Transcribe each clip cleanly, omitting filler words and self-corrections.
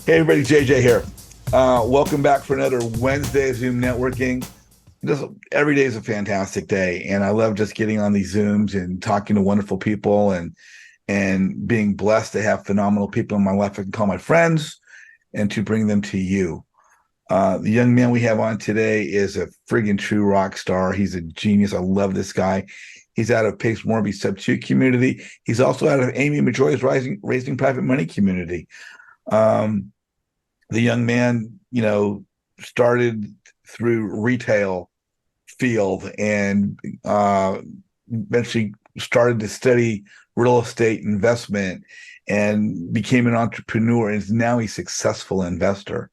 Hey everybody, JJ here. Welcome back for another Wednesday of Zoom networking. Just every day is a fantastic day, and I love just getting on these Zooms and talking to wonderful people and being blessed to have phenomenal people in my life I can call my friends and to bring them to you. The young man we have on today is a friggin' true rock star. He's a genius. I love this guy. He's out of Pace Morby Sub 2 community. He's also out of Amy Majoya's Raising Private Money community. Um, the young man, started through retail field and eventually started to study real estate investment and became an entrepreneur and is now a successful investor.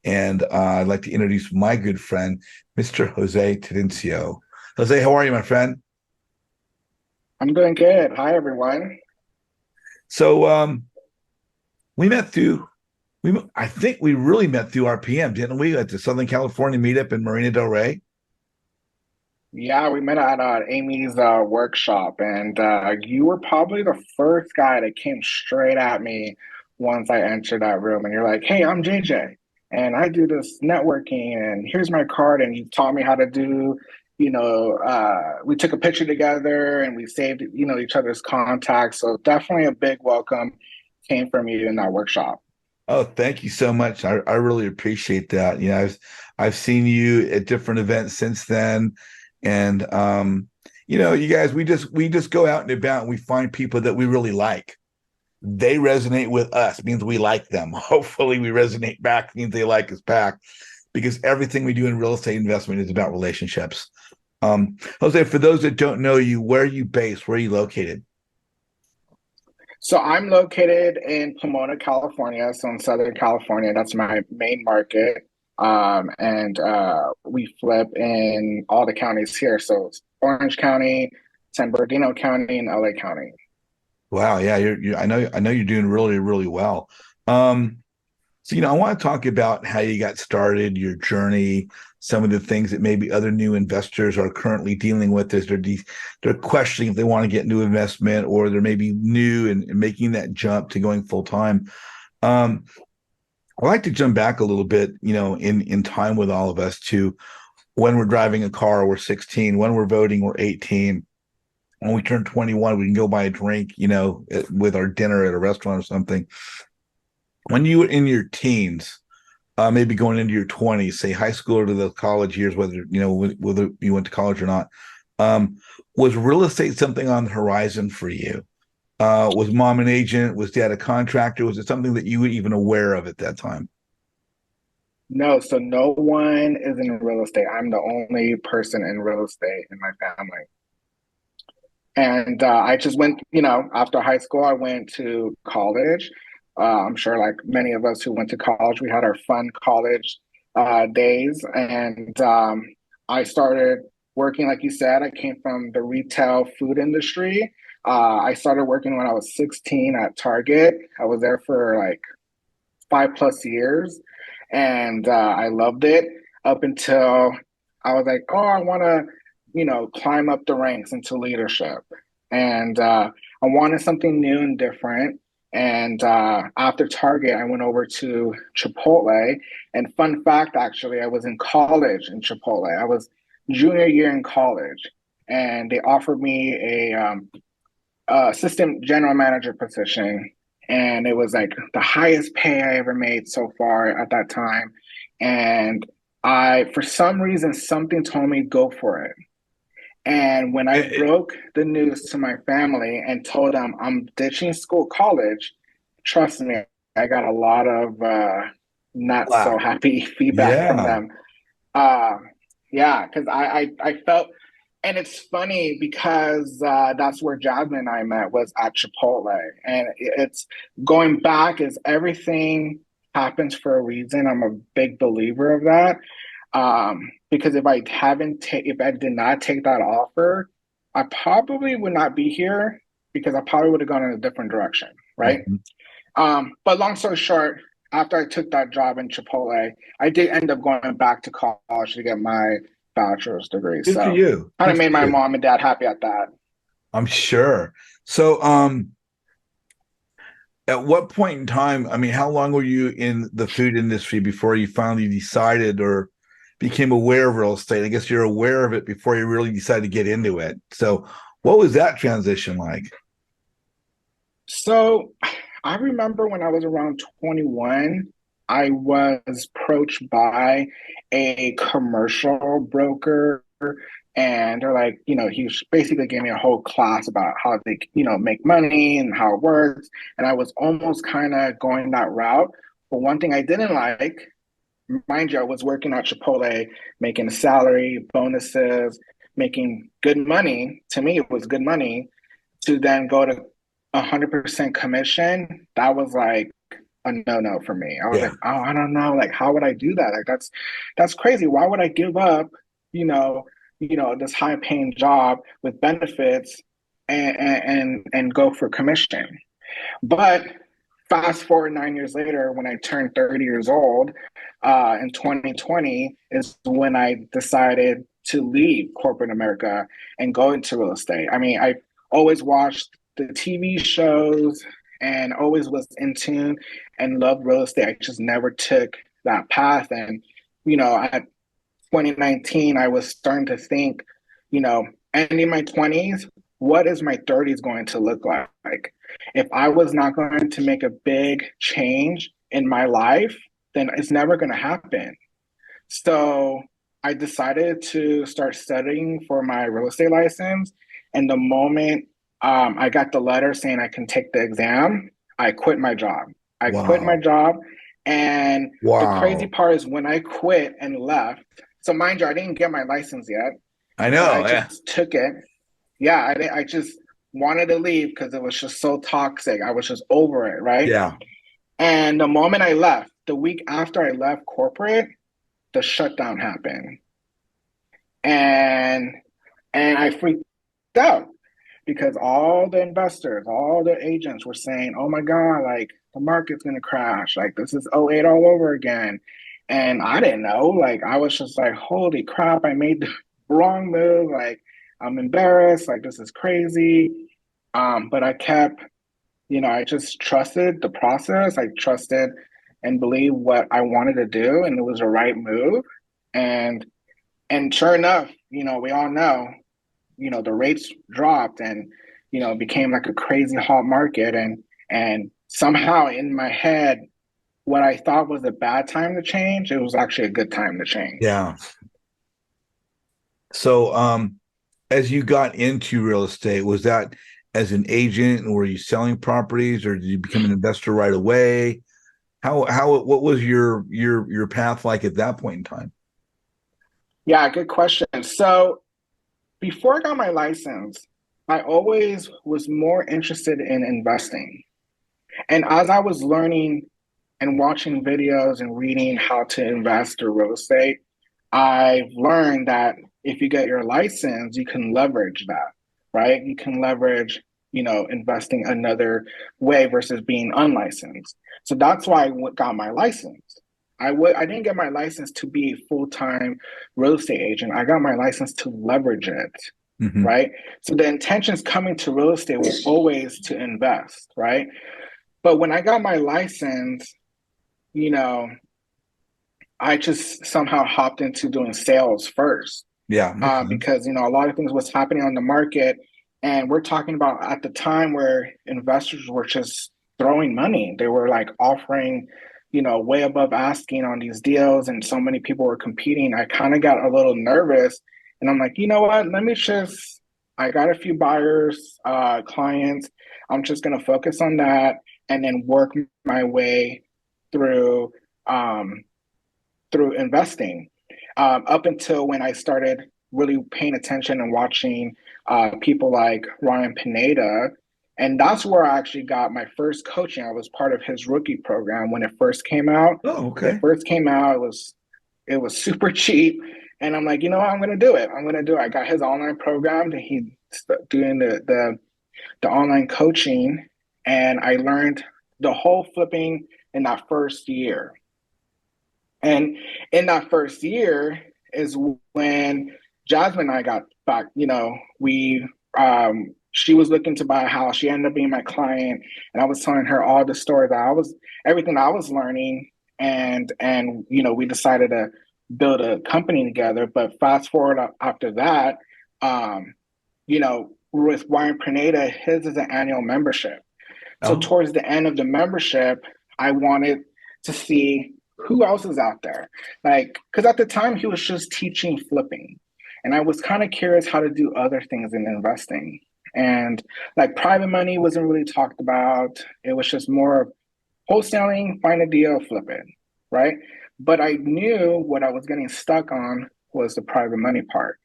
And I'd like to introduce my good friend, Mr. Jose Turincio. Jose, how are you, my friend? I'm doing good. Hi, everyone. So we met through I think we really met through RPM, didn't we? At the Southern California meetup in Marina Del Rey. Yeah, we met at Amy's workshop, and you were probably the first guy that came straight at me once I entered that room. And you're like, "Hey, I'm JJ, and I do this networking, and here's my card." And you taught me how to do, we took a picture together, and we saved, each other's contacts. So definitely a big welcome came from you in that workshop. Oh, thank you so much. I really appreciate that. I've seen you at different events since then. And you guys, we just go out and about and we find people that we really like. They resonate with us, means we like them. Hopefully we resonate back, means they like us back. Because everything we do in real estate investment is about relationships. Jose, for those that don't know you, where are you based? Where are you located? So I'm located in Pomona, California. So in Southern California, that's my main market. And we flip in all the counties here. So it's Orange County, San Bernardino County, and LA County. Wow, yeah, I know you're doing really, really well. Um, So, I want to talk about how you got started, your journey, some of the things that maybe other new investors are currently dealing with as they're questioning if they want to get new investment or they're maybe new and making that jump to going full time. Um, I like to jump back a little bit, in time with all of us to when we're driving a car, we're 16, when we're voting, we're 18. When we turn 21, we can go buy a drink, with our dinner at a restaurant or something. When you were in your teens, maybe going into your 20s, say high school or to the college years, whether you went to college or not. Um, was real estate something on the horizon for you? Was mom an agent? Was dad a contractor? Was it something that you were even aware of at that time? No, so no one is in real estate. I'm the only person in real estate in my family. And I just went, after high school, I went to college. I'm sure, like many of us who went to college, we had our fun college days. And I started working, like you said, I came from the retail food industry. I started working when I was 16 at Target. I was there for like 5 plus years, and I loved it up until I was like, oh, I want to, climb up the ranks into leadership, and I wanted something new and different. And after Target, I went over to Chipotle. And fun fact, actually, I was in college in Chipotle. I was junior year in college, and they offered me a assistant general manager position, and it was like the highest pay I ever made so far at that time. And for some reason, something told me go for it. And when I It, broke the news to my family and told them I'm ditching school, college, trust me, I got a lot of not so Black. happy feedback from Yeah. them. Uh, yeah, because I felt, and it's funny because that's where Jasmine and I met was at Chipotle, and it's going back is everything happens for a reason. I'm a big believer of that. Because if I did not take that offer, I probably would not be here because I probably would have gone in a different direction, right? Mhm. But long story short, after I took that job in Chipotle, I did end up going back to college to get my bachelor's degree. Good for So you. kind Good of for made my you. mom and dad happy at that. I'm sure. So, At what point in time, I mean, how long were you in the food industry before you finally decided or became aware of real estate? I guess you're aware of it before you really decided to get into it. So, what was that transition like? So I remember when I was around 21, I was approached by a commercial broker, and they're like, he basically gave me a whole class about how they, make money and how it works. And I was almost kind of going that route. But one thing I didn't like, mind you, I was working at Chipotle, making a salary, bonuses, making good money. To me, it was good money to then go to 100% commission. That was like a no-no for me. I was Yeah. like, oh, I don't know, like how would I do that? Like that's crazy. Why would I give up, you know, this high-paying job with benefits and go for commission? But fast forward 9 years later, when I turned 30 years old, in 2020 is when I decided to leave corporate America and go into real estate. I mean, I always watched the TV shows and always was in tune and loved real estate. I just never took that path. And, at 2019, I was starting to think, ending my 20s, what is my 30s going to look like? If I was not going to make a big change in my life, then it's never going to happen. So I decided to start studying for my real estate license. And the moment I got the letter saying I can take the exam, I quit my job. I quit my Wow. job. And the crazy Wow. part is when I quit and left, so mind you, I didn't get my license yet, I but I know. Yeah. just took it. Yeah, I just wanted to leave because it was just so toxic. I was just over it, right? Yeah. And the moment I left, the week after I left corporate, the shutdown happened. And I freaked out because all the investors, all the agents were saying, "Oh my God, like the market's gonna crash. Like this is '08 all over again." And I didn't know. Like I was just like, "Holy crap, I made the wrong move. Like I'm embarrassed. Like this is crazy." But I kept, I just trusted the process. I trusted and believed what I wanted to do, and it was the right move. And sure enough, we all know, the rates dropped and, it became like a crazy hot market. And somehow in my head, what I thought was a bad time to change, it was actually a good time to change. Yeah. So, as you got into real estate, was that as an agent, or were you selling properties, or did you become an investor right away? What was your path like at that point in time? Yeah, good question. So before I got my license, I always was more interested in investing. And as I was learning and watching videos and reading how to invest in real estate, I've learned that if you get your license, you can leverage that, right? You can leverage, investing another way versus being unlicensed. So that's why I got my license. I didn't get my license to be a full-time real estate agent. I got my license to leverage it, Hmm. right? So the intentions coming to real estate was always to invest, right? But when I got my license, you know, I just somehow hopped into doing sales first, Yeah, makes sense. because a lot of things was happening on the market, and we're talking about at the time where investors were just throwing money. They were like offering, way above asking on these deals, and so many people were competing. I kind of got a little nervous, and I'm like, you know what? Let me just. I got a few buyers, clients. I'm just gonna focus on that, and then work my way through. Um, Through investing, up until when I started really paying attention and watching people like Ryan Pineda. And that's where I actually got my first coaching. I was part of his rookie program when it first came out. Oh, When it okay. first came out, it was super cheap. And I'm like, you know what, I'm gonna do it. I'm gonna do it. I got his online program that he's doing the online coaching, and I learned the whole flipping in that first year. And in that first year is when Jasmine and I got back. We she was looking to buy a house. She ended up being my client, and I was telling her all the story that I was, everything I was learning, and we decided to build a company together. But fast forward after that, um, with Ryan Pineda, his is an annual membership. So Oh, towards the end of the membership, I wanted to see who else is out there. Like, because at the time he was just teaching flipping. And I was kind of curious how to do other things in investing. And like private money wasn't really talked about. It was just more of wholesaling, find a deal, flip it. Right. But I knew what I was getting stuck on was the private money part.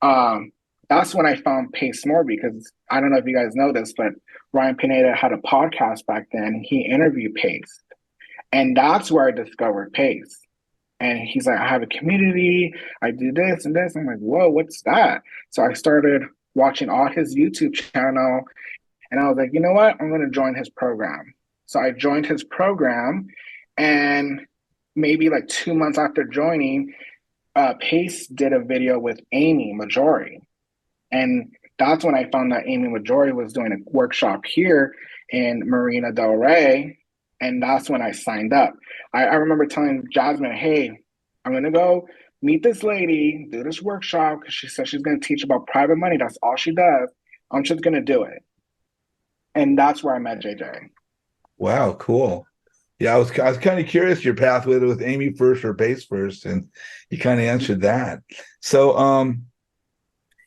Um, that's when I found Pace more because I don't know if you guys know this, but Ryan Pineda had a podcast back then. He interviewed Pace, and that's where I discovered Pace. And he's like, I have a community. I do this and this. I'm like, whoa, what's that? So I started watching all his YouTube channel, and I was like, you know what? I'm going to join his program. So I joined his program, and maybe like 2 months after joining, Pace did a video with Amy Majori. And that's when I found that Amy Majori was doing a workshop here in Marina Del Rey. And that's when I signed up. I remember telling Jasmine, hey, I'm going to go meet this lady, do this workshop, because she said she's going to teach about private money. That's all she does. I'm just going to do it. And that's where I met JJ. wow, cool. Yeah, I was kind of curious your path with Amy first or Pace first, and you kind of answered that. So,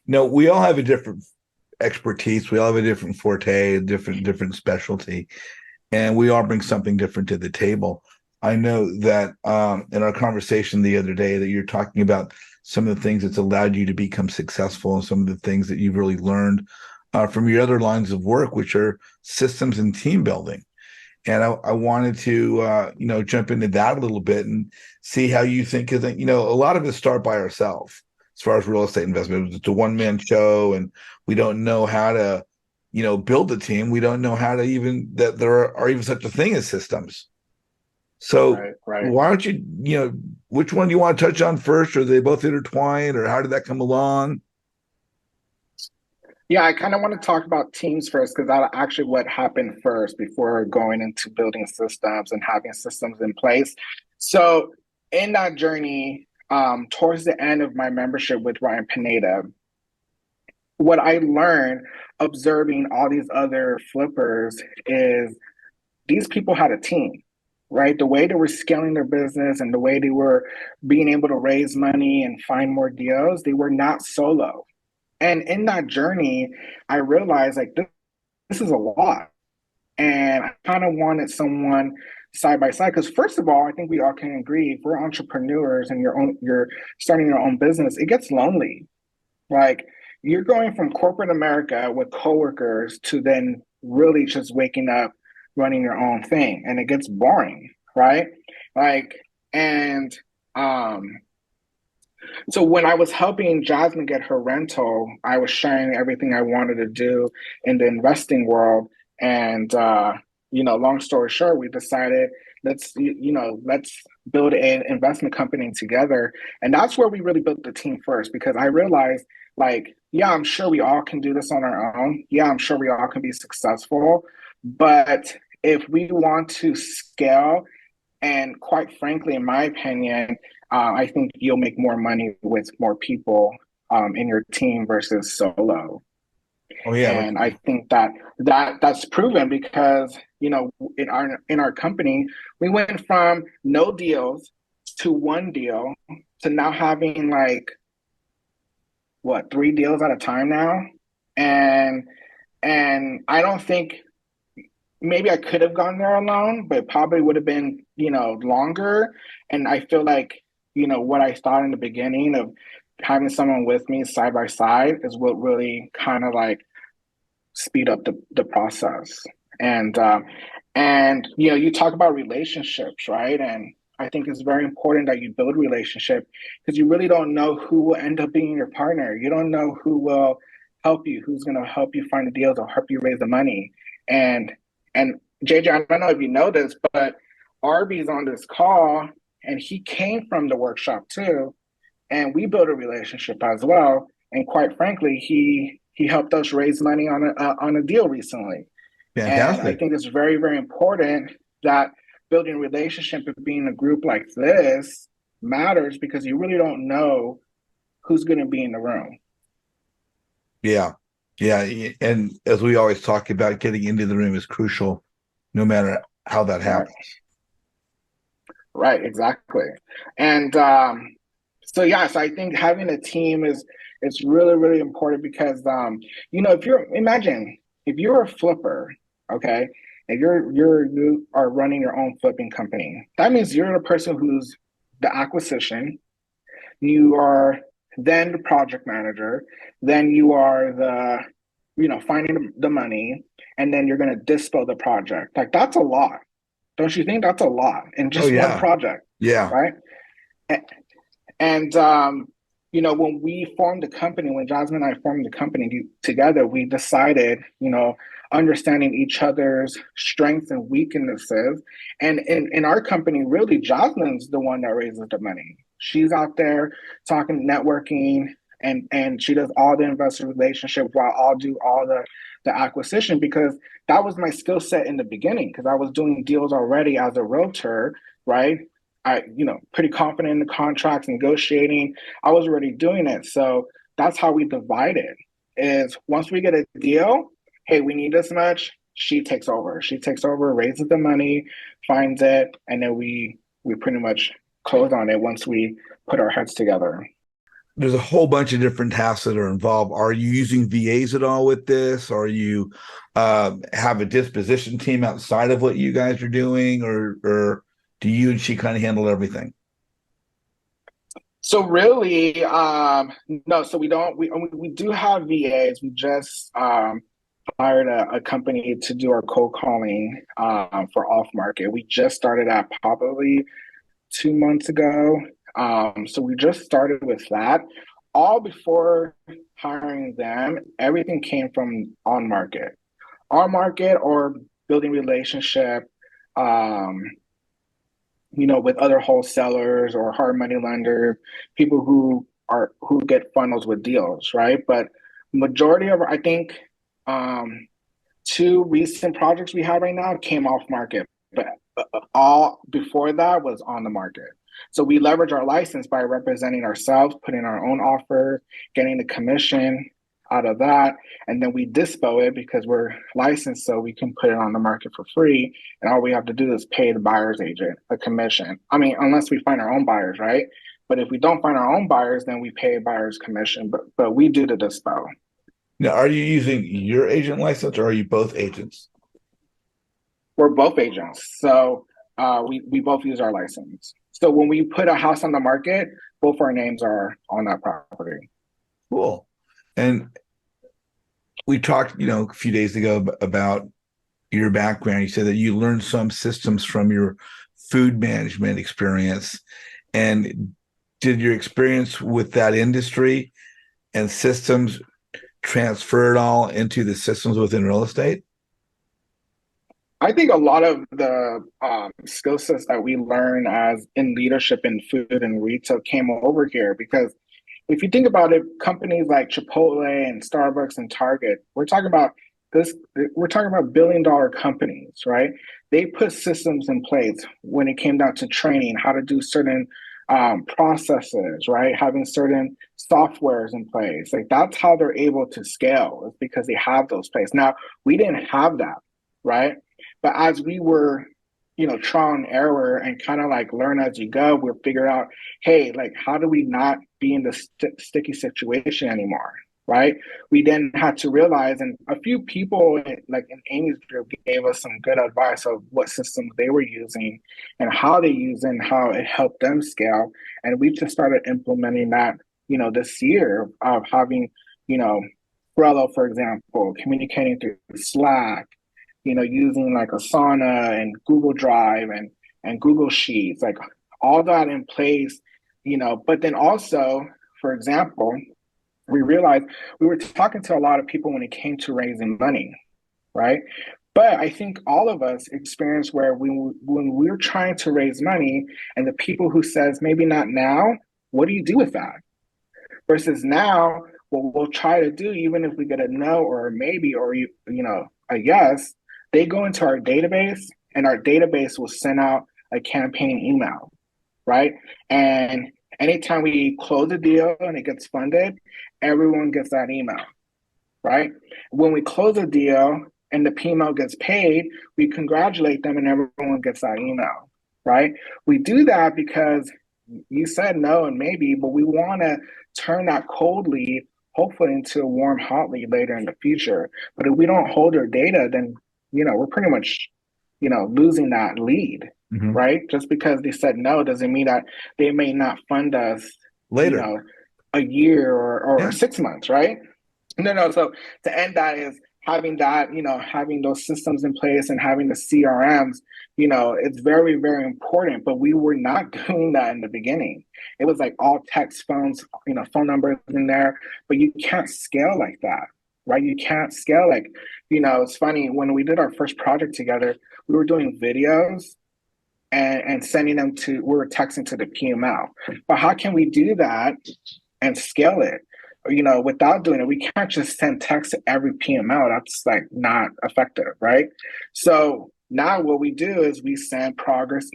we all have a different expertise. We all have a different forte, a different specialty, and we all bring something different to the table. I know that in our conversation the other day that you're talking about some of the things that's allowed you to become successful and some of the things that you've really learned from your other lines of work, which are systems and team building. And I wanted to, jump into that a little bit and see how you think, because, a lot of us start by ourselves as far as real estate investment. It's a one-man show, and we don't know how to, build a team. We don't know how to even, that there are even such a thing as systems. So Right, right. why don't which one do you want to touch on first? Or are they both intertwined, or how did that come along? Yeah, I kind of want to talk about teams first because that's actually what happened first before going into building systems and having systems in place. So, in that journey, towards the end of my membership with Ryan Pineda, what I learned observing all these other flippers is these people had a team, right? The way they were scaling their business and the way they were being able to raise money and find more deals, they were not solo. And in that journey, I realized like this is a lot. And I kind of wanted someone side by side. Because first of all, I think we all can agree if we're entrepreneurs and you're starting your own business, it gets lonely. Like you're going from corporate America with coworkers to then really just waking up, running your own thing. And it gets boring, right? Like, and um so when I was helping Jasmine get her rental, I was sharing everything I wanted to do in the investing world. And long story short, we decided let's build an investment company together. And that's where we really built the team first because I realized like, yeah, I'm sure we all can do this on our own. Yeah, I'm sure we all can be successful. But if we want to scale and quite frankly, in my opinion, I think you'll make more money with more people in your team versus solo. Oh yeah, And I think that's proven because in our company, we went from no deals to one deal to now having like what 3 deals at a time now, and and I don't think maybe I could have gone there alone, but it probably would have been, longer. And I feel like, what I thought in the beginning of having someone with me side by side is what really kind of like speed up the process. And you talk about relationships, right? And I think it's very important that you build relationship because you really don't know who will end up being your partner. You don't know who will help you, who's going to help you find the deals or help you raise the money. And and JJ, I don't know if you know this, but Arby's on this call, and he came from the workshop too, and we built a relationship as well. And quite frankly, he he helped us raise money on a deal recently. And I Fantastic. think it's very, very important that building a relationship and being a group like this matters because you really don't know who's going to be in the room. Yeah. Yeah. And as we always talk about, getting into the room is crucial, no matter how that Right. happens. Right. Exactly. And so yeah, so I think having a team is really, really important because if you're imagine if you're a flipper, okay, and you are running your own flipping company, that means you're the person who's the acquisition. You are then the project manager, then you are finding the money, and then you're going to dispo the project. Like that's a lot. Don't you think that's a lot in Oh just one yeah. project, Yeah. right? And when we formed the company, when Jasmine and I formed the company together, we decided, understanding each other's strengths and weaknesses. And in our company, really, Jasmine's the one that raises the money. She's out there talking networking, and she does all the investor relationship while I'll do all the acquisition because that was my skill set in the beginning because I was doing deals already as a realtor, right? Pretty confident in the contracts, negotiating. I was already doing it. So that's how we divide it is once we get a deal, hey, we need this much. She takes over. She takes over, raises the money, finds it, and then we pretty much close on it once we put our heads together. There's a whole bunch of different tasks that are involved. Are you using VAs at all with this? Are you have a disposition team outside of what you guys are doing, or do you and she kind of handle everything? So really, no. So we don't. We do have VAs. We just hired a company to do our cold calling for off market. We just started that probably 2 months ago. So we just started with that. All before hiring them, everything came from on market or building relationship, um, with other wholesalers or hard money lender, people who get funnels with deals, right? But majority of I think um, two recent projects we have right now came off market, but all before that was on the market. So we leverage our license by representing ourselves, putting our own offer, getting the commission out of that, and then we dispo it because we're licensed, so we can put it on the market for free. And all we have to do is pay the buyer's agent a commission. I mean, unless we find our own buyers, right? But if we don't find our own buyers, then we pay a buyer's commission. But we do the dispo. Now, are you using your agent license or are you both agents? We're both agents, so we both use our license. So when we put a house on the market, both our names are on that property. Cool. And we talked, a few days ago about your background. You said that you learned some systems from your food management experience. And did your experience with that industry and systems transfer it all into the systems within real estate? I think a lot of the skill sets that we learn as in leadership in food and retail came over here because if you think about it, companies like Chipotle and Starbucks and Target, this, we're talking about billion-dollar companies, right? They put systems in place when it came down to training, how to do certain processes, right? Having certain softwares in place. Like that's how they're able to scale, is because they have those places. Now, we didn't have that, right? But as we were, trial and error and kind of like learn as you go, we'll figure out, hey, like, how do we not be in this sticky situation anymore? Right. We then had to realize, and a few people like in Amy's group gave us some good advice of what systems they were using and how they use it and how it helped them scale. And we just started implementing that, this year of having, you know, Trello, for example, communicating through Slack, using like Asana and Google Drive and Google Sheets, like all that in place, but then also, for example, we realized we were talking to a lot of people when it came to raising money, right? But I think all of us experience where when we're trying to raise money and the people who says maybe not now, what do you do with that? Versus now what we'll try to do, even if we get a no or a maybe or a yes, they go into our database, and our database will send out a campaign email, right? And anytime we close a deal and it gets funded, everyone gets that email, right? When we close a deal and the PMO gets paid, we congratulate them and everyone gets that email, right? We do that because you said no and maybe, but we want to turn that cold lead hopefully into a warm hot lead later in the future. But if we don't hold their data, then we're pretty much losing that lead, Mhm. right? Just because they said no doesn't mean that they may not fund us, you Later. know, a year or Yeah. 6 months, right? No. So to end that is having that, having those systems in place and having the CRMs, it's very, very important. But we were not doing that in the beginning. It was like all text phones, phone numbers in there, but you can't scale like that, right? You can't scale like, it's funny when we did our first project together, we were doing videos and sending them we were texting to the PML. But how can we do that and scale it? Without doing it, we can't just send text to every PML. That's like not effective, right? So now what we do is we send progress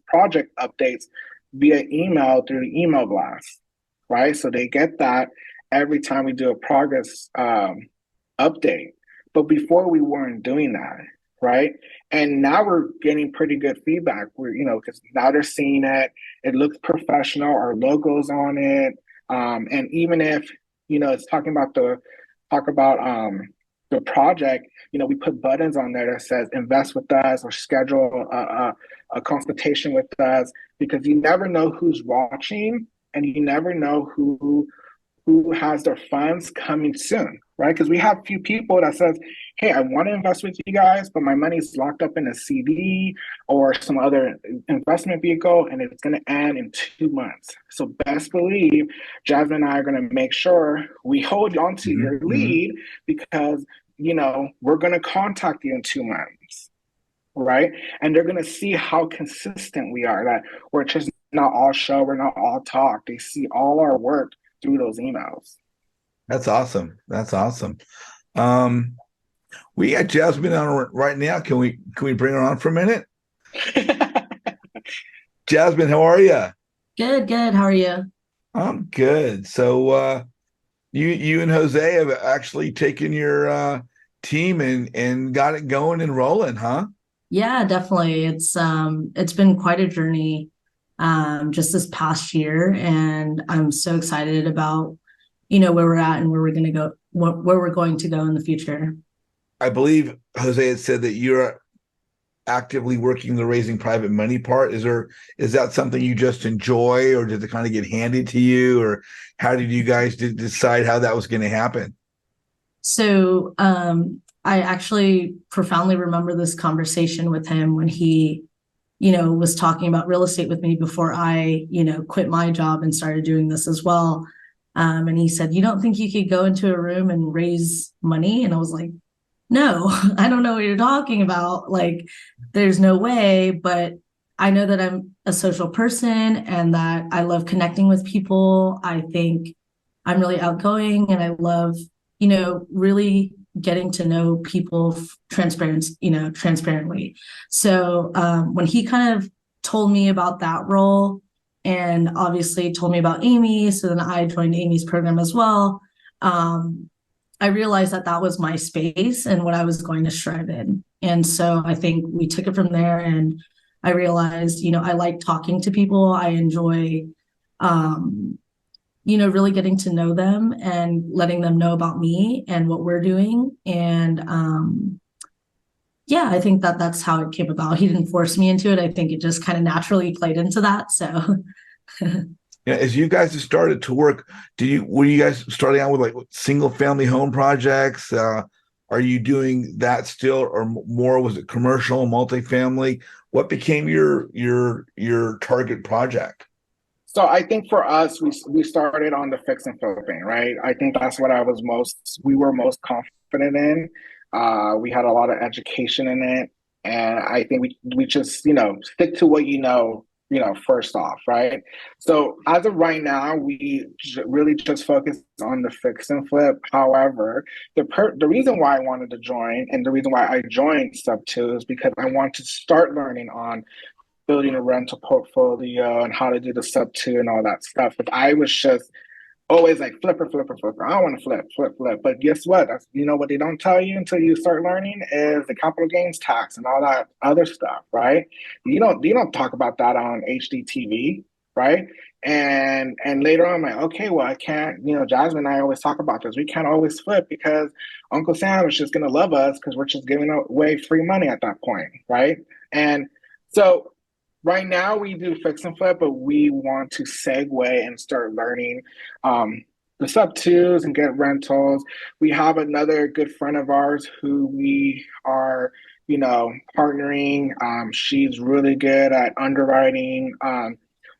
project updates via email through the email blast, right? So they get that every time we do a progress update. But before we weren't doing that, right? And now we're getting pretty good feedback. Because now they're seeing it. It looks professional. Our logo's on it. And even if it's talk about the project, we put buttons on there that says invest with us or schedule a consultation with us, because you never know who's watching and you never know who has their funds coming soon, right? Because we have a few people that says, hey, I want to invest with you guys, but my money's locked up in a CD or some other investment vehicle, and it's going to end in 2 months. So best believe Jasmine and I are going to make sure we hold on to Hmm. your Hmm. lead, because, we're going to contact you in 2 months, right? And they're going to see how consistent we are, that we're just not all show, we're not all talk. They see all our work through those emails. That's awesome. That's awesome. Um, we got Jasmine on right now. Can we bring her on for a minute? Jasmine, how are you? Good, good. How are you? I'm good. So you and Jose have actually taken your team and got it going and rolling, huh? Yeah, definitely. It's been quite a journey just this past year, and I'm so excited about where we're at and where we're going to go, where we're going to go in the future. I believe Jose had said that you're actively working the raising private money part. Is that something you just enjoy, or did it kind of get handed to you, or how did you guys decide how that was going to happen? So I actually profoundly remember this conversation with him when he, was talking about real estate with me before I, quit my job and started doing this as well. And he said, "You don't think you could go into a room and raise money?" And I was like, "No, I don't know what you're talking about. Like, there's no way." But I know that I'm a social person and that I love connecting with people. I think I'm really outgoing and I love, really getting to know people transparently. So when he kind of told me about that role and obviously told me about Amy, so then I joined Amy's program as well. I realized that that was my space and what I was going to strive in. And so I think we took it from there. And I realized, I like talking to people. I enjoy, um, really getting to know them and letting them know about me and what we're doing. And yeah, I think that that's how it came about. He didn't force me into it. I think it just kind of naturally played into that. So Yeah, as you guys have started to work, were you guys starting out with like single family home projects? Are you doing that still, or more? Was it commercial, multifamily? What became your target project? So I think for us, we started on the fix and flipping, right? I think that's what we were most confident in. We had a lot of education in it, and I think we just stick to what you know first off, right? So as of right now, we really just focus on the fix and flip. However, the reason why I wanted to join and the reason why I joined Sub 2 is because I want to start learning on building a rental portfolio and how to do the Sub 2 and all that stuff. But I was just always like flipper, flipper, flipper. I want to flip, flip, flip. But guess what? What they don't tell you until you start learning is the capital gains tax and all that other stuff, right? You don't talk about that on HDTV, right? And later on, I'm like, okay, well, I can't. Jasmine and I always talk about this. We can't always flip because Uncle Sam is just gonna love us because we're just giving away free money at that point, right? And so right now, we do fix and flip, but we want to segue and start learning the sub twos and get rentals. We have another good friend of ours who we are, partnering. She's really good at underwriting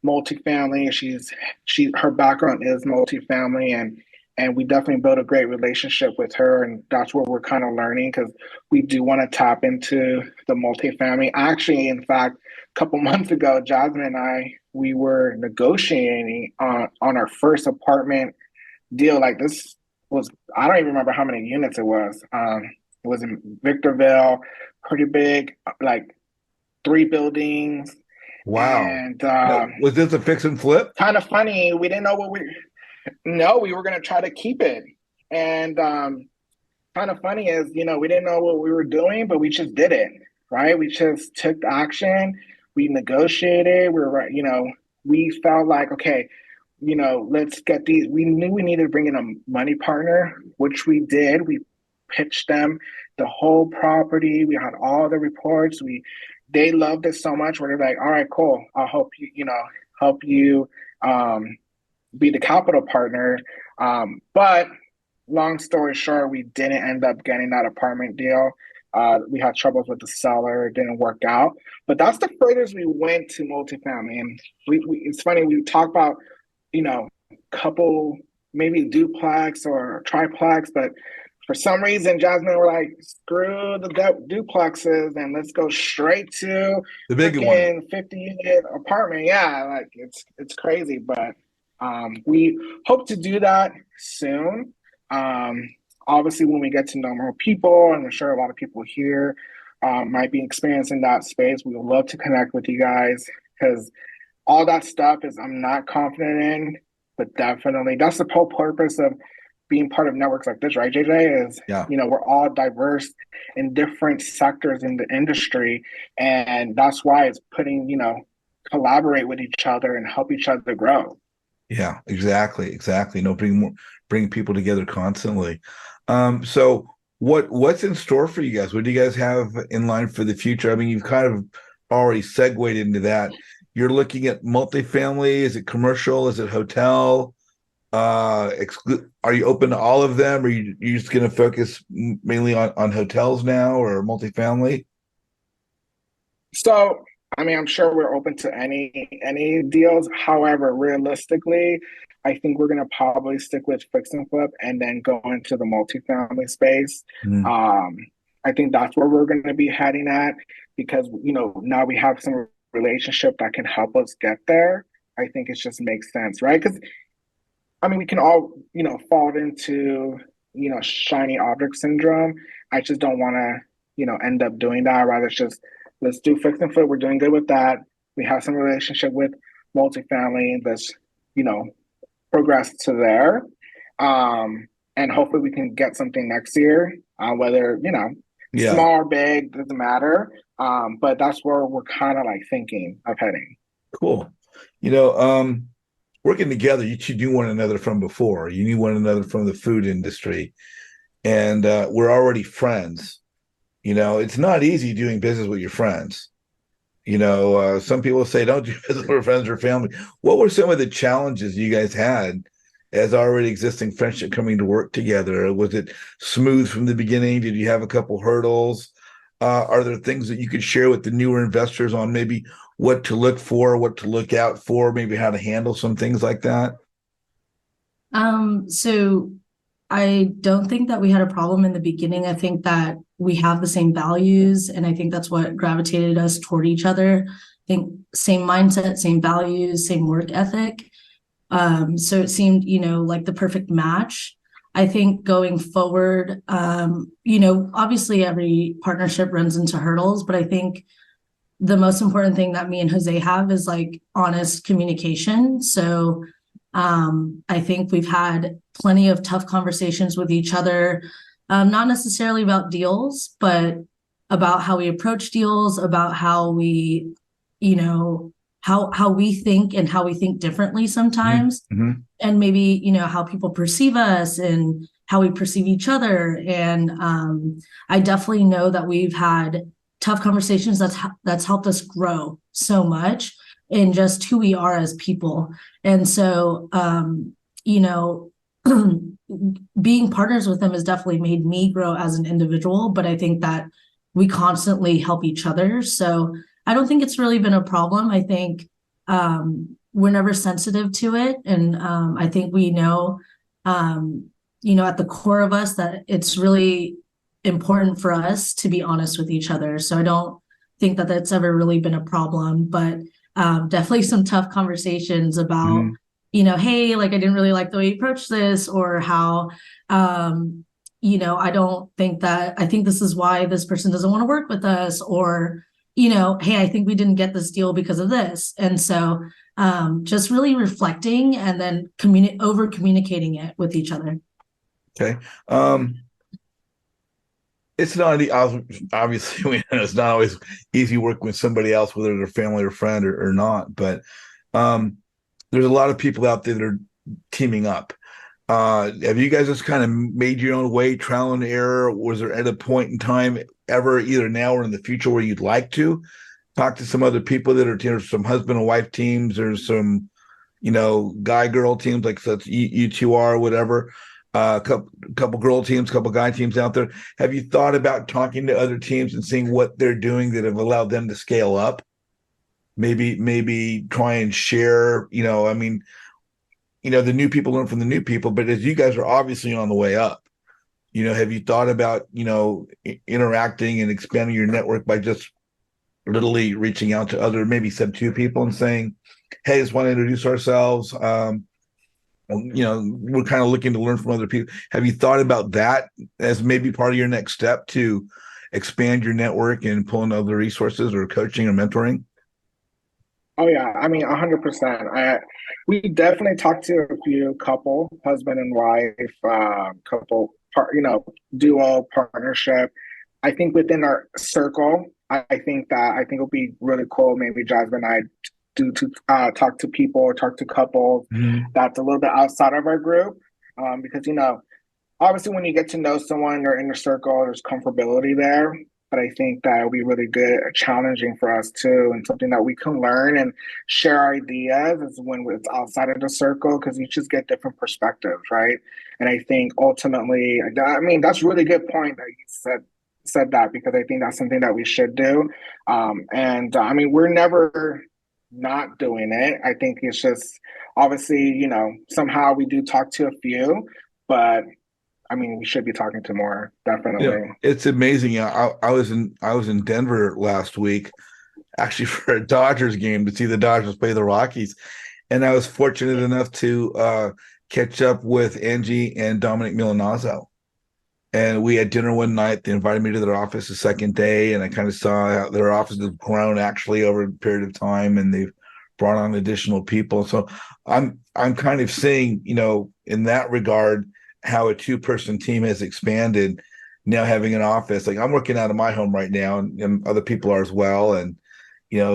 multifamily. Her background is multifamily, and we definitely built a great relationship with her, and that's where we're kind of learning because we do want to tap into the multifamily. Actually, in fact, couple months ago, Jasmine and we were negotiating on our first apartment deal. Like this was, I don't even remember how many units it was. It was in Victorville, pretty big, like 3 buildings. Wow. And Now, was this a fix and flip? kind of funny. We didn't know no, we were going to try to keep it. And kind of funny is, we didn't know what we were doing, but we just did it, right? We just took action. We negotiated. We felt like, okay, let's get these. We knew we needed to bring in a money partner, which we did. We pitched them the whole property. We had all the reports. They loved it so much. Where they're like, all right, cool. I'll help you be the capital partner. But long story short, we didn't end up getting that apartment deal. We had troubles with the seller. It didn't work out. But that's the furthest we went to multifamily. And it's funny, we talk about, couple, maybe duplex or triplex, but for some reason, Jasmine were like, screw the duplexes and let's go straight to the big one, 50-unit apartment. Yeah, like it's crazy, but we hope to do that soon. Obviously, when we get to know more people, and I'm sure a lot of people here might be experiencing that space, we would love to connect with you guys because all that stuff is I'm not confident in, but definitely that's the whole purpose of being part of networks like this, right, JJ? Is we're all diverse in different sectors in the industry, and that's why it's putting collaborate with each other and help each other grow. Yeah, exactly. No, bring people together constantly. So what's in store for you guys? What do you guys have in line for the future? I mean, you've kind of already segued into that. You're looking at multifamily. Is it commercial? Is it hotel? Are you open to all of them? Or are you just going to focus mainly on hotels now or multifamily? So, I mean, I'm sure we're open to any deals. However, realistically, I think we're going to probably stick with fix and flip and then go into the multifamily space. I think that's where we're going to be heading at because, now we have some relationship that can help us get there. I think it just makes sense, right? Because, I mean, we can all, fall into, shiny object syndrome. I just don't want to, end up doing that. I'd rather just let's do fix and flip. We're doing good with that. We have some relationship with multifamily. Let's, progress to there. And hopefully we can get something next year, whether, small or big, doesn't matter. But that's where we're kind of like thinking of heading. Cool. Working together, you two knew one another from before. You knew one another from the food industry. And we're already friends. It's not easy doing business with your friends. Some people say don't do business with friends or family. What were some of the challenges you guys had as already existing friendship coming to work together? Was it smooth from the beginning? Did you have a couple hurdles? Are there things that you could share with the newer investors on maybe what to look for, what to look out for, maybe how to handle some things like that? So I don't think that we had a problem in the beginning. I think that we have the same values, and I think that's what gravitated us toward each other. I same mindset, same values, same work ethic. So it seemed, like the perfect match. I think going forward, obviously every partnership runs into hurdles, but I think the most important thing that me and Jose have is like honest communication. So I think we've had plenty of tough conversations with each other, not necessarily about deals, but about how we approach deals, about how we, how we think and how we think differently sometimes, and maybe how people perceive us and how we perceive each other. And I definitely know that we've had tough conversations that's helped us grow so much in just who we are as people. And so being partners with them has definitely made me grow as an individual, but I think that we constantly help each other. So I don't think it's really been a problem. I think we're never sensitive to it. And I think we know, at the core of us that it's really important for us to be honest with each other. So I don't think that that's ever really been a problem, but definitely some tough conversations about, hey, like I didn't really like the way you approached this, or how, I don't think that, I think this is why this person doesn't want to work with us, or, hey, I think we didn't get this deal because of this. And so just really reflecting and then over communicating it with each other. Okay. It's not obviously it's not always easy working with somebody else, whether they're family or friend or not. But there's a lot of people out there that are teaming up. Have you guys just kind of made your own way, trial and error? Was there at a point in time ever, either now or in the future, where you'd like to talk to some other people that are some husband and wife teams, or some guy girl teams like such you two are, whatever? Couple girl teams, couple guy teams out there. Have you thought about talking to other teams and seeing what they're doing that have allowed them to scale up? Maybe try and share. The new people learn from the new people. But as you guys are obviously on the way up, have you thought about interacting and expanding your network by just literally reaching out to other, maybe sub two people and saying, "Hey, just want to introduce ourselves. We're kind of looking to learn from other people." Have you thought about that as maybe part of your next step to expand your network and pull in other resources or coaching or mentoring? Oh yeah, I mean, 100%. We definitely talked to a few couple, husband and wife, duo partnership. I think within our circle, I think it'll be really cool. Maybe Jasmine and I talk to people or talk to couples that's a little bit outside of our group, because obviously when you get to know someone, you're in the circle, there's comfortability there. But I think that will be really good, challenging for us too, and something that we can learn and share ideas is when it's outside of the circle, because you just get different perspectives, right? And I think ultimately, I mean, that's a really good point that you said that, because I think that's something that we should do. I mean, we're never not doing it. I think it's just obviously, somehow we do talk to a few, but I mean, we should be talking to more, definitely. Yeah, it's amazing. I was in Denver last week, actually for a Dodgers game, to see the Dodgers play the Rockies, and I was fortunate enough to catch up with Angie and Dominic Milanazzo, and we had dinner one night. They invited me to their office the second day, and I kind of saw how their office has grown actually over a period of time, and they've brought on additional people. So I'm kind of seeing, in that regard, how a two-person team has expanded, now having an office. Like, I'm working out of my home right now, and other people are as well. And,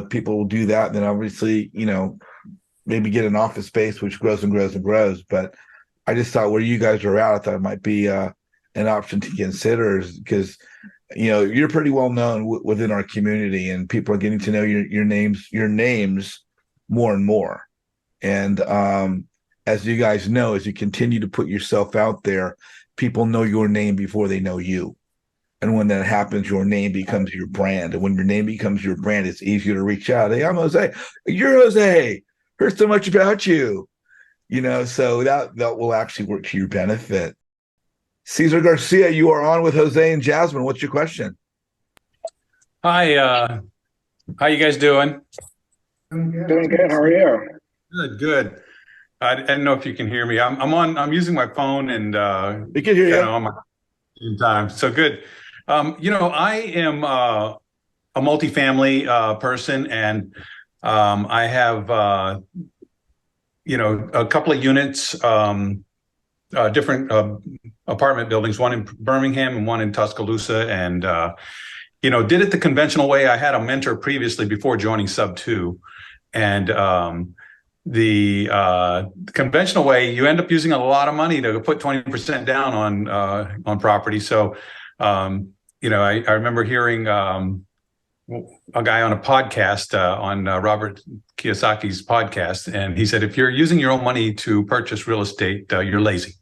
people will do that. And then obviously, maybe get an office space, which grows and grows and grows. But I just thought where you guys are at, I thought it might be an option to consider, because, you're pretty well known within our community, and people are getting to know your names more and more. And, as you guys know, as you continue to put yourself out there, people know your name before they know you. And when that happens, your name becomes your brand. And when your name becomes your brand, it's easier to reach out. "Hey, I'm Jose. You're Jose. Heard so much about you." So that will actually work to your benefit. Cesar Garcia, you are on with Jose and Jasmine. What's your question? Hi, how you guys doing? Doing good. How are you? Good, good. I don't know if you can hear me. I'm using my phone and We can hear you. on my same time. So good. I am a multifamily person, and I have a couple of units, different apartment buildings, one in Birmingham and one in Tuscaloosa, and did it the conventional way. I had a mentor previously before joining Sub Two, and the conventional way, you end up using a lot of money to put 20% down on property. So, I remember hearing a guy on a podcast on Robert Kiyosaki's podcast, and he said, if you're using your own money to purchase real estate, you're lazy.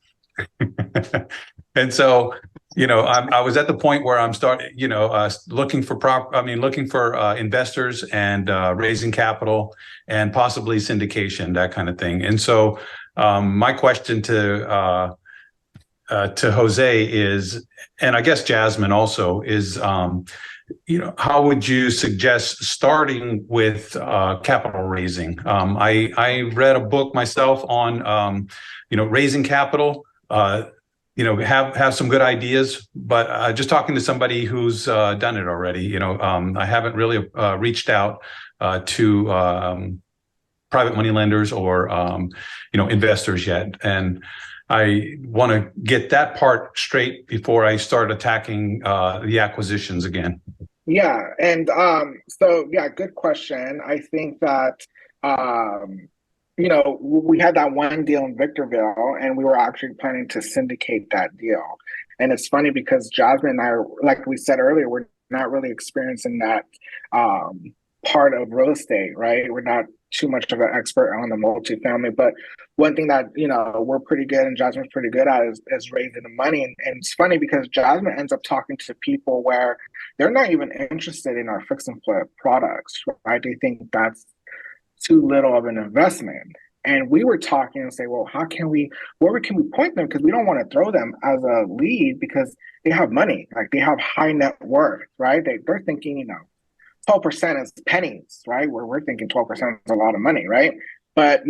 And so, I was at the point where I'm looking for investors and raising capital and possibly syndication, that kind of thing. And so, my question to Jose is, and I guess Jasmine also is, how would you suggest starting with capital raising? I read a book myself on, raising capital. Have some good ideas, but just talking to somebody who's done it already. I haven't really reached out to private money lenders or investors yet, and I want to get that part straight before I start attacking the acquisitions again. Yeah, and so yeah, good question. I think that we had that one deal in Victorville, and we were actually planning to syndicate that deal. And it's funny because Jasmine and I, like we said earlier, we're not really experiencing that part of real estate, right? We're not too much of an expert on the multifamily, but one thing that we're pretty good and Jasmine's pretty good at is raising the money. And it's funny because Jasmine ends up talking to people where they're not even interested in our fix and flip products, right? They think that's too little of an investment. And we were talking and say, well, where can we point them? Because we don't want to throw them as a lead because they have money, like they have high net worth, right? They're thinking, 12% is pennies, right? Where we're thinking 12% is a lot of money, right? But,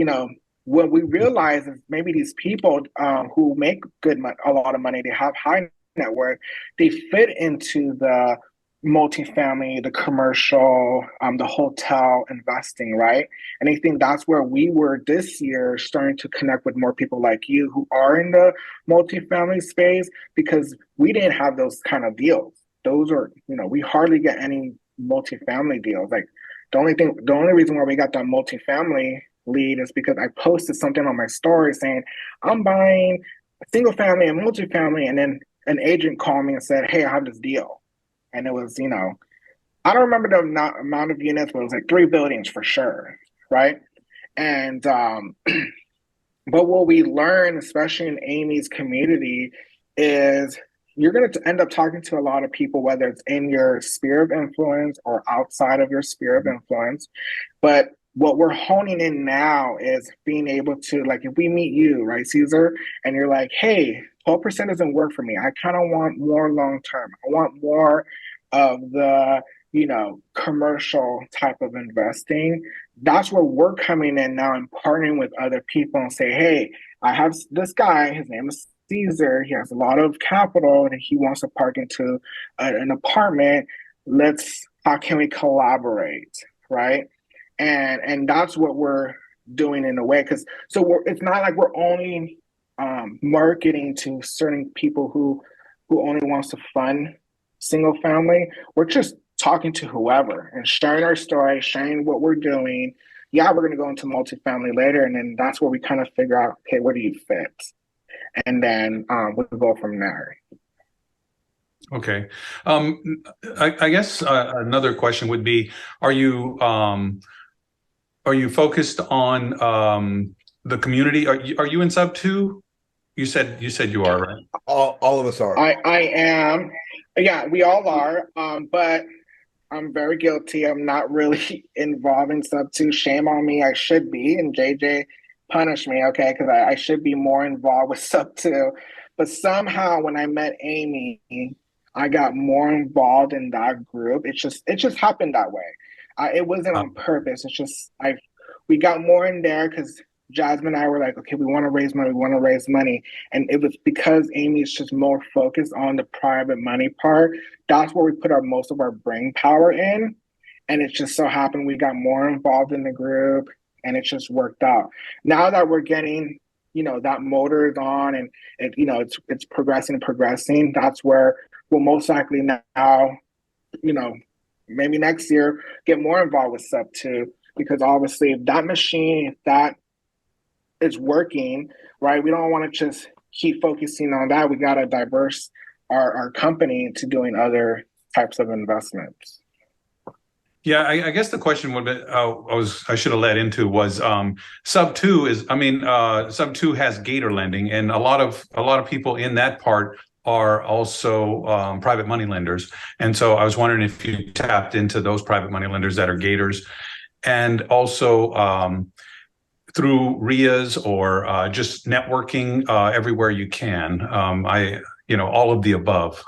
what we realize is maybe these people who make a lot of money, they have high net worth, they fit into the multifamily, the commercial, the hotel investing, right? And I think that's where we were this year starting to connect with more people like you who are in the multifamily space because we didn't have those kind of deals. Those are, we hardly get any multifamily deals. Like the only reason why we got that multifamily lead is because I posted something on my story saying, I'm buying a single family and multifamily. And then an agent called me and said, hey, I have this deal. And it was, I don't remember the amount of units, but it was like 3 buildings for sure, right? And but what we learned, especially in Amy's community, is you're going to end up talking to a lot of people, whether it's in your sphere of influence or outside of your sphere of influence. But what we're honing in now is being able to, like, if we meet you, right, Caesar, and you're like, hey, 12% doesn't work for me. I kind of want more long term. I want more of the, commercial type of investing. That's where we're coming in now and partnering with other people and say, hey, I have this guy, his name is Caesar. He has a lot of capital and he wants to park into an apartment. How can we collaborate, right? And that's what we're doing in a way, because it's not like we're only marketing to certain people who only wants to fund single family. We're just talking to whoever and sharing our story, sharing what we're doing. Yeah, we're going to go into multifamily later, and then that's where we kind of figure out, okay, where do you fit? And then we'll go from there. Okay. I guess another question would be, are you focused on the community? Are you in sub 2? You said you are, right? All of us are. I am. Yeah, we all are. But I'm very guilty. I'm not really involved in sub 2. Shame on me. I should be. And JJ punish me, okay? Because I should be more involved with sub 2. But somehow when I met Amy, I got more involved in that group. It just happened that way. It wasn't on purpose. It's just we got more in there because Jasmine and I were like, okay, we want to raise money, we want to raise money. And it was because Amy's just more focused on the private money part. That's where we put most of our brain power in. And it just so happened we got more involved in the group and it just worked out. Now that we're getting, that motor is on and it's progressing, that's where we'll most likely now, maybe next year get more involved with sub two, because obviously if that is working, right, we don't want to just keep focusing on that. We got to diverse our company into doing other types of investments. Yeah, I guess the question would be, I should have led into was sub two sub two has gator lending, and a lot of people in that part are also private money lenders. And so I was wondering if you tapped into those private money lenders that are gators, and also through RIAs or just networking everywhere you can. All of the above.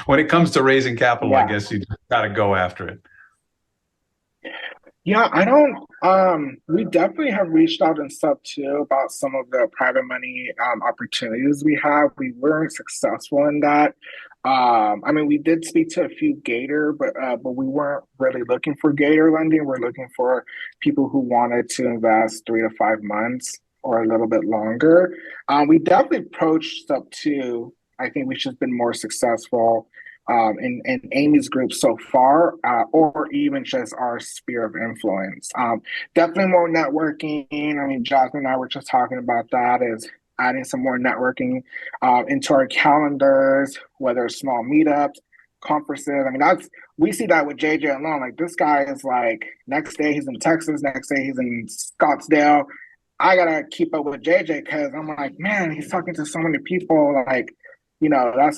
When it comes to raising capital, yeah. I guess you just got to go after it. Yeah, I don't, we definitely have reached out in sub two about some of the private money opportunities we have. We weren't successful in that. We did speak to a few Gator, but we weren't really looking for Gator lending. We're looking for people who wanted to invest 3 to 5 months or a little bit longer. We definitely approached sub two. I think we've just been more successful in Amy's group so far, or even just our sphere of influence. Definitely more networking. Jasmine and I were just talking about that, is adding some more networking into our calendars, whether it's small meetups, conferences. We see that with JJ alone. Like, this guy is like, next day he's in Texas, next day he's in Scottsdale. I gotta keep up with JJ because I'm like, man, he's talking to so many people. Like,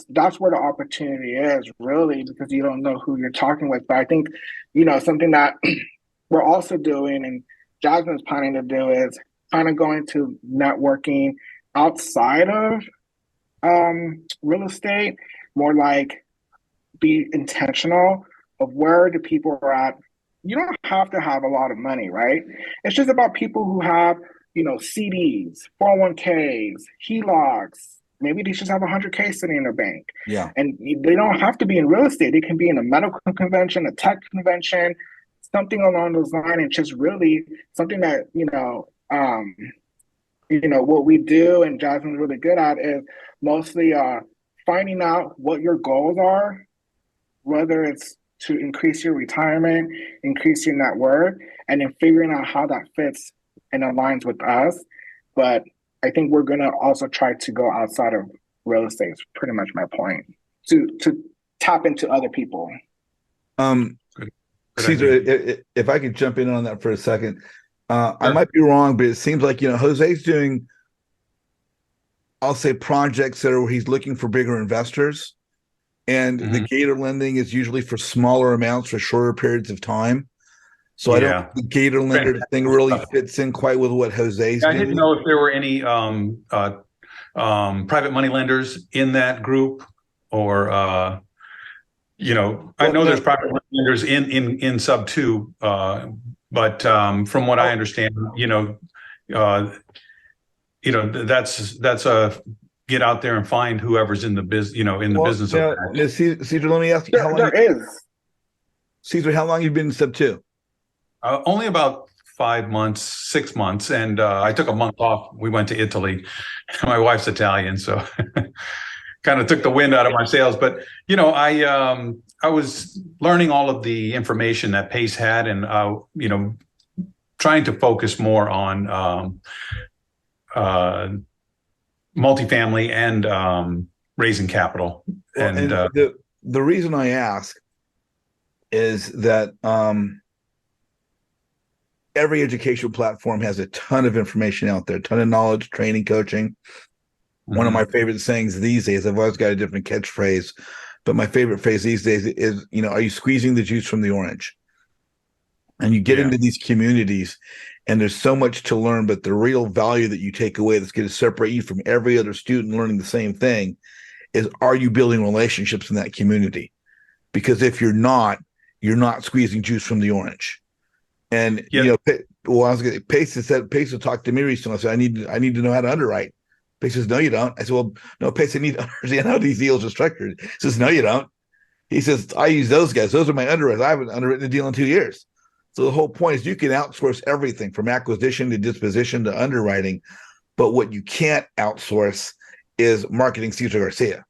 that's where the opportunity is, really, because you don't know who you're talking with. But I think, something that we're also doing, and Jasmine's planning to do, is kind of going to networking outside of real estate, more like be intentional of where the people are at. You don't have to have a lot of money, right? It's just about people who have, CDs, 401ks, HELOCs. Maybe they just have 100K sitting in their bank. Yeah. And they don't have to be in real estate. They can be in a medical convention, a tech convention, something along those lines. And just really something that, what we do and Jasmine's really good at is mostly finding out what your goals are, whether it's to increase your retirement, increase your net worth, and then figuring out how that fits and aligns with us. But I think we're going to also try to go outside of real estate. Is pretty much my point, to tap into other people. Caesar, if I could jump in on that for a second, sure. I might be wrong, but it seems like, Jose's doing, I'll say, projects that are where he's looking for bigger investors, and the Gator lending is usually for smaller amounts for shorter periods of time. So I don't think the Gator lender thing really fits in quite with what Jose's doing. I didn't know if there were any private money lenders in that group, or I know there's private money lenders in sub two, but from what I understand, that's a get out there and find whoever's in the business, business of that. Caesar, let me ask you, Caesar, how long have you been in sub two? Only about 5 months, 6 months, and I took a month off. We went to Italy. My wife's Italian, so kind of took the wind out of my sails. But I was learning all of the information that Pace had, and trying to focus more on multifamily and raising capital. And the reason I ask is that every educational platform has a ton of information out there, a ton of knowledge, training, coaching. One of my favorite sayings these days, I've always got a different catchphrase, but my favorite phrase these days is, are you squeezing the juice from the orange? And you get into these communities and there's so much to learn, but the real value that you take away that's going to separate you from every other student learning the same thing is, are you building relationships in that community? Because if you're not, you're not squeezing juice from the orange. And Yeah. you know, well, I was gonna Pace talked to me recently. I said, I need to know how to underwrite. Pace says, no, you don't. I said, well, no, Pace, I need to understand how these deals are structured. He says, no, you don't. He says, I use those guys. Those are my underwriters. I haven't underwritten a deal in 2 years. So the whole point is you can outsource everything from acquisition to disposition to underwriting. But what you can't outsource is marketing Cesar Garcia.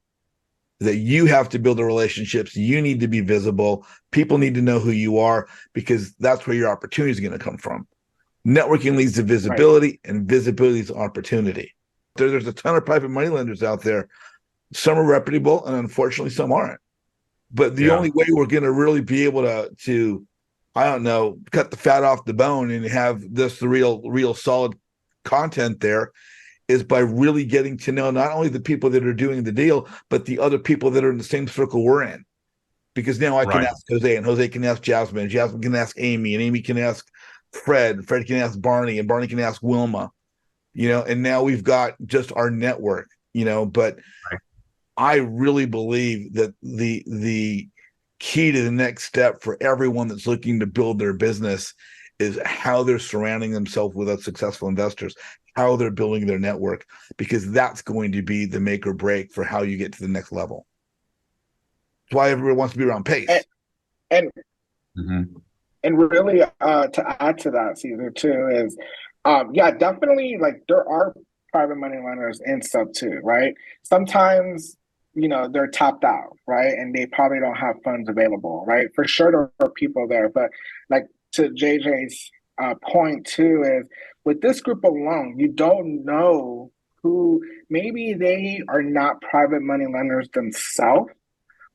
That you have to build the relationships. You need to be visible. People need to know who you are, because that's where your opportunity is going to come from. Networking leads to visibility, and visibility is opportunity. There's a ton of private money lenders out there. Some are reputable, and unfortunately, some aren't. But the only way we're going to really be able to, I don't know, cut the fat off the bone and have this real solid content there is by really getting to know not only the people that are doing the deal, but the other people that are in the same circle we're in. Because now I can ask Jose, and Jose can ask Jasmine, and Jasmine can ask Amy, and Amy can ask Fred can ask Barney, and Barney can ask Wilma, you know, and now we've got just our network, you know. But I really believe that the key to the next step for everyone that's looking to build their business is how they're surrounding themselves with successful investors, how they're building their network, because that's going to be the make or break for how you get to the next level. That's why everybody wants to be around Pace. And really, to add to that, Cesar, too, is definitely, like, there are private money lenders in sub two, right? Sometimes, you know, they're tapped out, right? And they probably don't have funds available, right? For sure there are people there, but like to JJ's point too, is with this group alone, you don't know who, maybe they are not private money lenders themselves,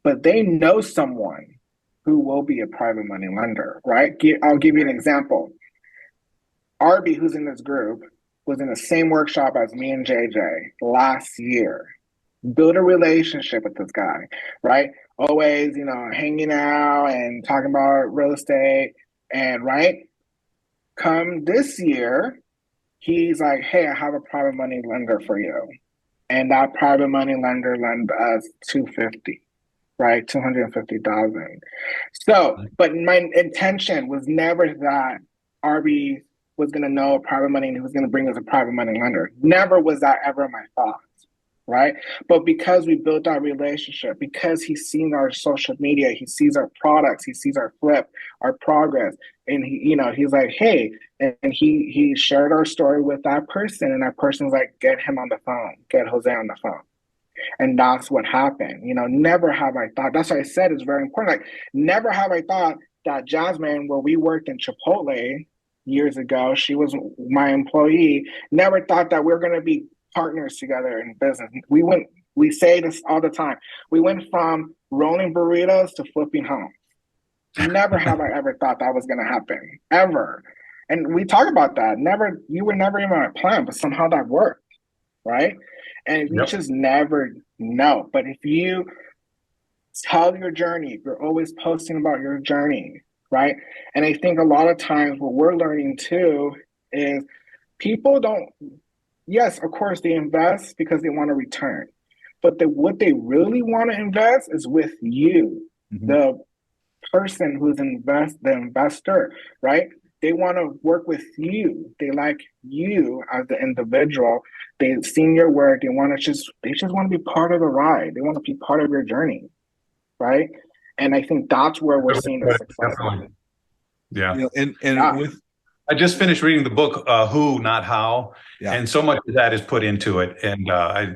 but they know someone who will be a private money lender, right? I'll give you an example. Arby, who's in this group, was in the same workshop as me and JJ last year. Build a relationship with this guy, right? Always, you know, hanging out and talking about real estate. And come this year, he's like, hey, I have a private money lender for you. And that private money lender lent us $250,000, right? $250,000. So, but my intention was never that Arby was going to know a private money and he was going to bring us a private money lender. Never was that ever my thought, right? But because we built our relationship, because he's seen our social media, he sees our products, he sees our flip, our progress, and he, you know, he's like, hey, and he shared our story with that person, and that person's like, get him on the phone, get Jose on the phone. And that's what happened. You know, never have I thought, that's what I said is very important. Like, never have I thought that Jasmine, where we worked in Chipotle years ago, she was my employee, never thought that we're going to be partners together in business. We say this all the time. We went from rolling burritos to flipping homes. Never have I ever thought that was going to happen, ever. And we talk about that. Never, you were never even on a plan, but somehow that worked, right? And you just never know. But if you tell your journey, if you're always posting about your journey, right? And I think a lot of times what we're learning too is people don't, yes, of course they invest because they want to return. But what they really want to invest is with you, the person who's the investor, right? They want to work with you. They like you as the individual. They've seen your work. They just want to be part of the ride. They want to be part of your journey, right? And I think that's where we're seeing the success. Yeah. You know, and I just finished reading the book, Who, Not How. Yeah. And so much of that is put into it. And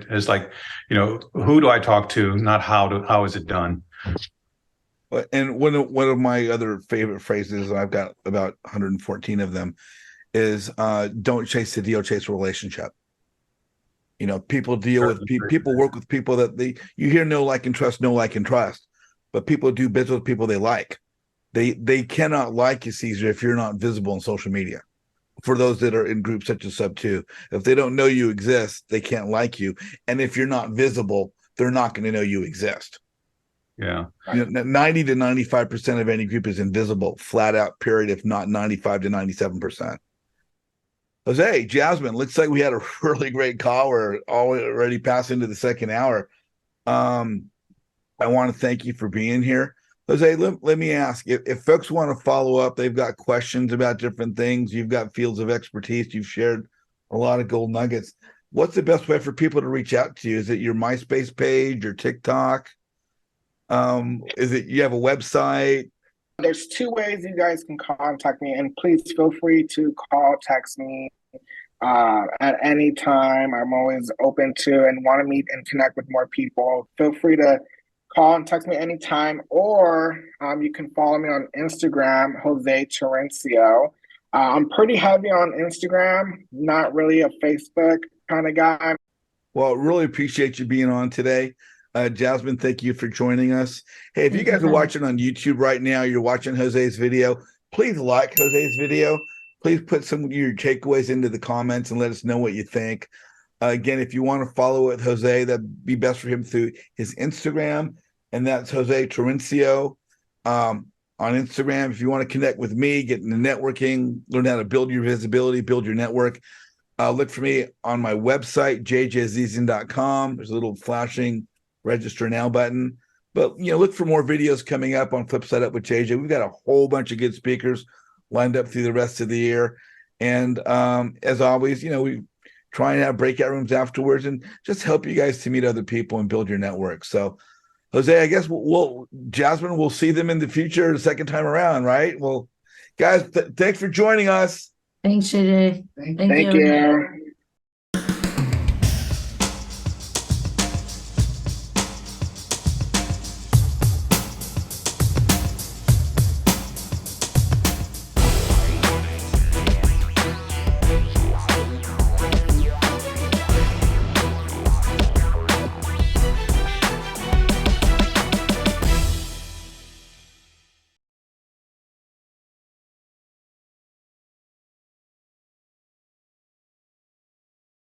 it's like, you know, who do I talk to, not how is it done? And one of my other favorite phrases, I've got about 114 of them, is don't chase the deal, chase a relationship. You know, people deal with people, work with people that you hear know, like, and trust, but people do business with people they like. They cannot like you, Cesar, if you're not visible on social media. For those that are in groups such as Sub 2, if they don't know you exist, they can't like you. And if you're not visible, they're not going to know you exist. Yeah. You know, 90 to 95% of any group is invisible, flat out, period, if not 95 to 97%. Jose, Jasmine, looks like we had a really great call. We're already passing into the second hour. I want to thank you for being here. Jose, let me ask, if folks want to follow up, they've got questions about different things, you've got fields of expertise, you've shared a lot of gold nuggets. What's the best way for people to reach out to you? Is it your MySpace page or TikTok? Is it you have a website? There's two ways you guys can contact me, and please feel free to call, text me at any time. I'm always open to and want to meet and connect with more people. Feel free to call and text me anytime, or you can follow me on Instagram, Jose Turincio. I'm pretty heavy on Instagram, not really a Facebook kind of guy. Well, really appreciate you being on today. Jasmine, thank you for joining us. Hey, if you guys are watching on YouTube right now, you're watching Jose's video, please like Jose's video. Please put some of your takeaways into the comments and let us know what you think. Again, if you want to follow with Jose, that'd be best for him through his Instagram, and that's Jose Turincio on Instagram. If you want to connect with me, get into networking, learn how to build your visibility, build your network, look for me on my website, jjzizian.com. There's a little flashing register now button. But, look for more videos coming up on Flip Side Up with JJ. We've got a whole bunch of good speakers lined up through the rest of the year. And as always, we try and have breakout rooms afterwards and just help you guys to meet other people and build your network. So, Jose, I guess Jasmine, we'll see them in the future the second time around, right? Well, guys, thanks for joining us. Thanks, JJ. Thank you.